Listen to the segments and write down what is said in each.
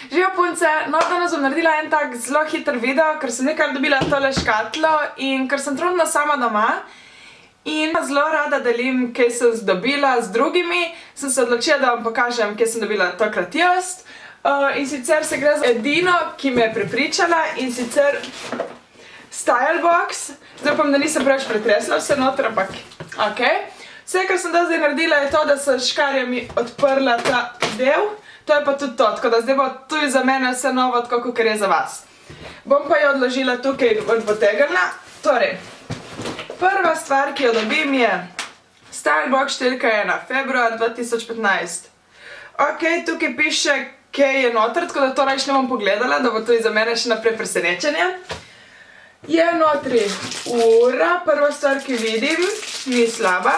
Živijo punce, no danes bom naredila en tak zelo hiter video, ker sem nekaj dobila tole škatlo in ker sem trenutno sama doma in zelo rada delim, kaj sem dobila z drugimi, sem se odločila, da vam pokažem, kaj sem dobila tokrat jaz. In sicer se gre za edino, ki me je prepričala in sicer Stylebox. Zdaj upam, da nisem preveč pretresla vse noter, ampak ok. Vse, kar sem zdaj naredila je to, da sem škarjami odprla ta del. To je pa tudi to, tako da zdaj bo tudi za mene vse novo, tako kot je za vas. Bom pa jo odložila tukaj in potegnila. Torej, prva stvar, ki jo dobim je Stylebox številka 1, februar 2015. Ok, tukaj piše, kaj je noter, tako da to rajš ne bom pogledala, da bo tudi za mene še naprej presenečenje. Je notri ura, prva stvar, ki vidim, ni slaba.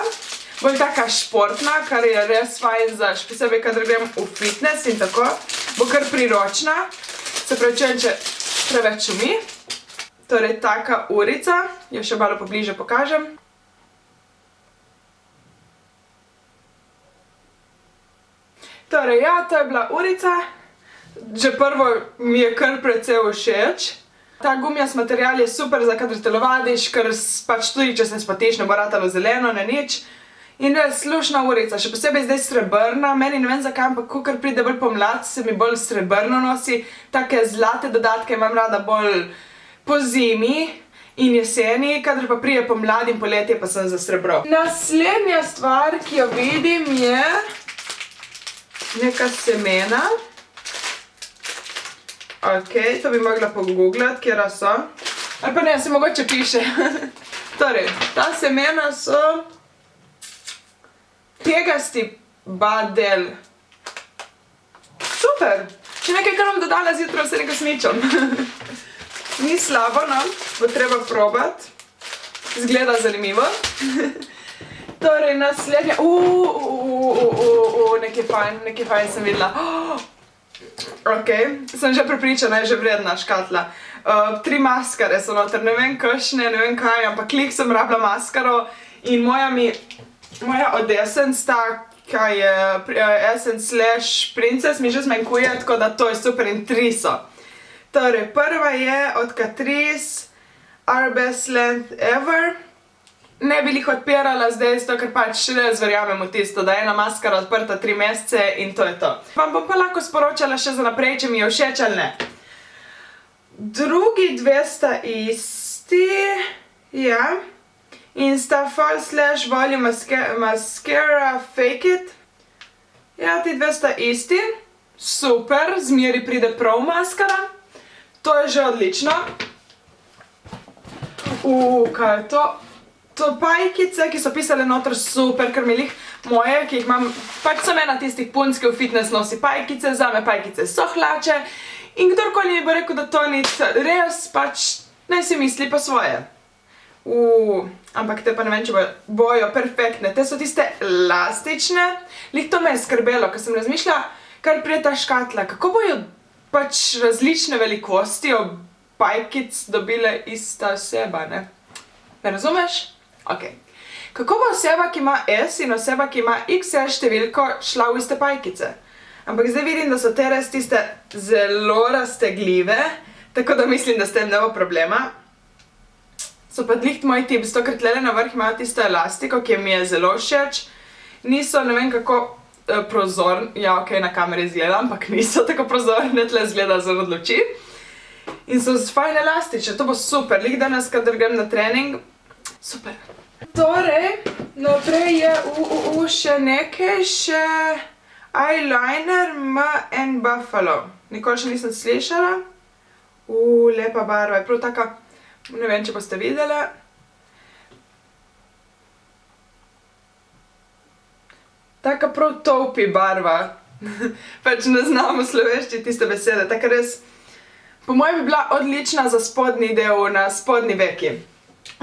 Bolj taka športna, kar je res fajn za še posebej, kadar grem v fitness in tako. Bo kar priročna, se pravičujem, če preveč šumi. Torej, taka urica, jo še malo pobliže pokažem. Torej, ja, to je bila urica. Že prvo mi je kar precej všeč. Ta gumijast material je super za kadar telovadiš, ker pač tudi, če se spotiš, ne bo ratalo zeleno, ne nič. In res slušna urica, še posebej zdaj srebrna. Meni ne vem zakaj, ampak kakor pride bolj pomlad, se mi bolj srebrno nosi. Take zlate dodatke imam rada bolj po zimi in jeseni, kadar pa pride pomlad in poletje, pa sem za srebro. Naslednja stvar, ki jo vidim, je neka semena. Ok, to bi mogla pogooglati, kjera so. Ali pa ne, se mogoče piše. Torej, ta semena so pegasti badel. Super! Še nekaj, kar bom dodala zjutraj, se nekaj sničam. Ni slabo, no, bo treba probati. Zgleda zanimivo. Torej, naslednja... nekaj fajn sem videla. Ok, sem že prepričana, je že vredna škatla. 3 maskare so noter, ne vem kakšne, ne vem kaj, ampak klik sem rabila maskaro in moja od Essence, ta je Essence / Princess, mi že zmanjkuje, tako da to je super in 3 so. Torej, prva je od Catrice, Our Best Length Ever. Ne bi jih odpirala zdaj, zato ker pač res verjamem v tisto, da je ena maskara odprta 3 mesece in to je to. Vam bom pa lahko sporočala še za naprej, če mi je všeč ali ne. Drugi 2 sta isti, ja. In sta False Lash Volume Mascara Fake It. Ja, ti 2 sta isti. Super, zmeri pride prav maskara. To je že odlično. Kaj je to? To pajkice, ki so pisale noter super, ker mi lih moje, ki jih imam, pač sem ena tistih punc, ki v fitness nosi pajkice, zame pajkice so hlače in kdorkoli mi bo rekel, da to ni res, pač naj si misli po svoje. Ampak te pa ne vem, če bojo perfektne. Te so tiste elastične. Lih to me je skrbelo, ker sem razmišljala, kar prije ta škatla, kako bojo pač različne velikosti od pajkic dobile ista oseba, ne? Me razumeš? Ok. Kako bo oseba, ki ima S in oseba, ki ima XL številko, šla v iste pajkice? Ampak zdaj vidim, da so te res tiste zelo raztegljive, tako da mislim, da s tem ne bo problema. So pa gliht moj tip, zato ker tlele na vrh imajo tisto elastiko, ki mi je zelo všeč. Niso, ne vem kako prozorne, ja ok, na kameri izgleda, ampak niso tako prozorne, tle izgleda zelo od luči. In so fajn elastične, to bo super, lik danes, kadar grem na trening, super. Torej, naprej je še nekaj, še eyeliner M&M Buffalo. Nikoli še nisem slišala. Lepa barva, je prav taka, ne vem, če boste videli. Taka prav taupi barva. Pač ne znam v slovenščini tiste besede, taka res... Po moje bi bila odlična za spodnji del na spodnji veki.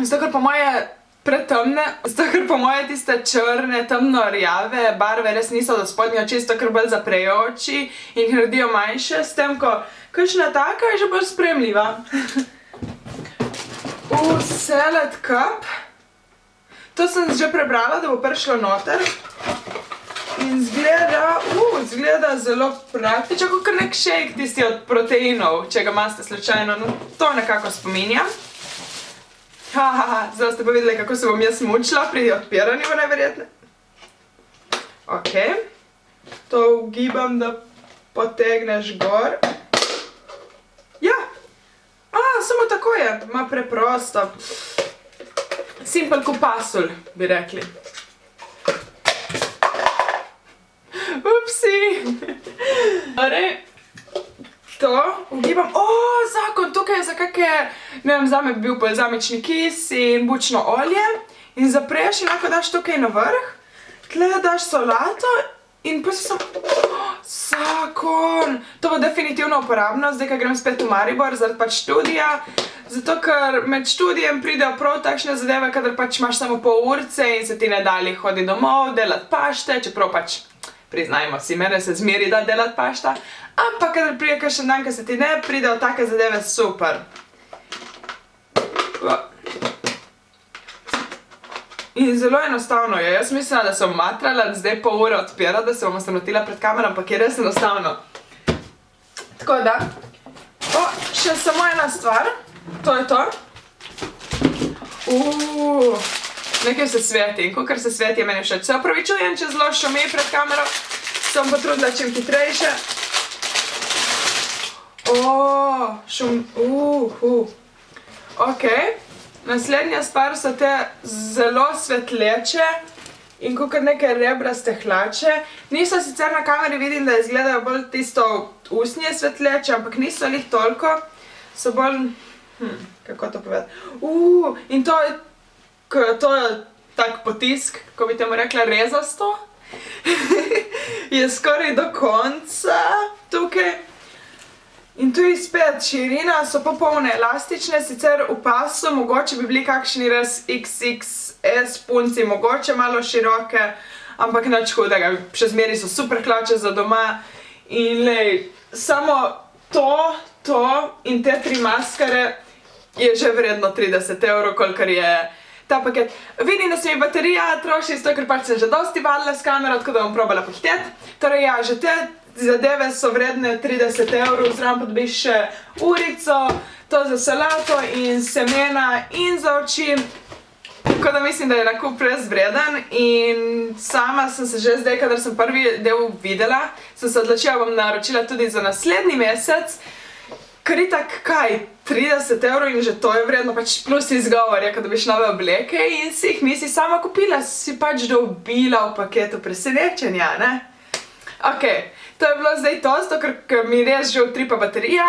Zato, ker po moje pretemne, zato, ker po moje tiste črne, temno rjave barve res niso za spodnje oči, zato, ker bolj zaprejo oči in jih naredijo manjše, s tem, ko kakšna taka je že bolj sprejemljiva. Salad Cup. To sem že prebrala, da bo prišlo noter. In zgleda zelo praktično, kot nek shake tisti od proteinov, če ga imate slučajno, no to nekako spominja. Zdaj ste pa videli, kako se bom jaz mučila pri odpiranju, najverjetne. Ok, to ugibam, da potegneš gor. Ja, samo tako je, ima preprosto. Simple kot pasulj, bi rekli. Upsi! Torej, to ugibam. Zakon, tukaj je za kakšne, ne vem, zame bi bil balzamični kis in bučno olje. In zapreš in lahko daš tukaj na vrh. Tle daš solato in pa sem... Zakon! To bo definitivno uporabno, zdaj, ko grem spet v Maribor, zaradi pač študija. Zato, ker med študijem pridejo prav takšne zadeve, kadar pač imaš samo pol urce in se ti ne dali hodi domov, delati pašte, čeprav pač, priznajmo si, mene se zmeri da delati pašta, ampak kadar pride kakšen dan, ko se ti ne, pridejo take zadeve super. In zelo enostavno je, jaz mislim, da sem matrala, zdaj pol ure odpira, da se bom sramotila pred kamero, ampak je res enostavno. Tako da, še samo ena stvar. To je to. Nekaj se sveti in kakor se sveti je meni všeč. Se opravičujem, če zelo šumi pred kamero, sem potrudila čim hitrejše. Ok, naslednja stvar so te zelo svetleče in kakor neke rebraste hlače. Niso sicer na kameri, vidim, da izgledajo bolj tisto usnje svetleče, ampak niso lih toliko. So bolj... kako to povedati? In to je tak potisk, ko bi temu rekla rezasto. Je skoraj do konca tukaj. In tu spet širina so popolne elastične, sicer v pasu mogoče bi bili kakšni res XXS punci, mogoče malo široke, ampak nič hudega, še zmeri so super hlače za doma. In lej, samo to in te 3 maskare je že vredno 30 €, kolikor je ta paket. Vidim, da se mi baterija troši, zato ker pač sem že dosti vadila s kamero, tako da bom probala pohiteti. Torej ja, že te zadeve so vredne 30 €, zraven pa dobiš še urico, to za solato in semena in za oči. Tako da mislim, da je nakup res vreden in sama sem se že zdaj, kadar sem prvi del videla, sem se odločila, bom naročila tudi za naslednji mesec. Ker itak, kaj, 30 € in že to je vredno, pač plus izgovor je, ko dobiš nove obleke in si jih nisi sama kupila, si pač dobila v paketu presenečenja, ne? Ok, to je bilo zdaj to, zato ker mi res že utripa baterija.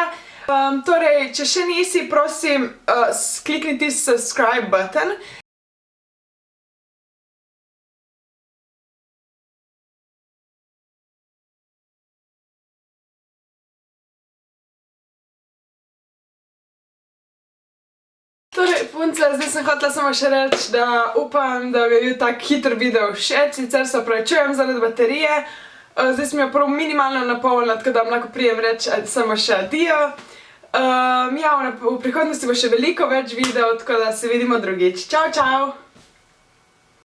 Torej, če še nisi, prosim, klikni tisti subscribe button. Torej, punce, zdaj sem hotela samo še reči, da upam, da bi bil tak hiter video všeč, sicer se opravičujem zaradi baterije. Zdaj sem jo prav minimalno napolnila, tako da vam lahko prijem reči samo še adijo. Ja, v prihodnosti bo še veliko več videov, tako da se vidimo drugič. Čau, čau!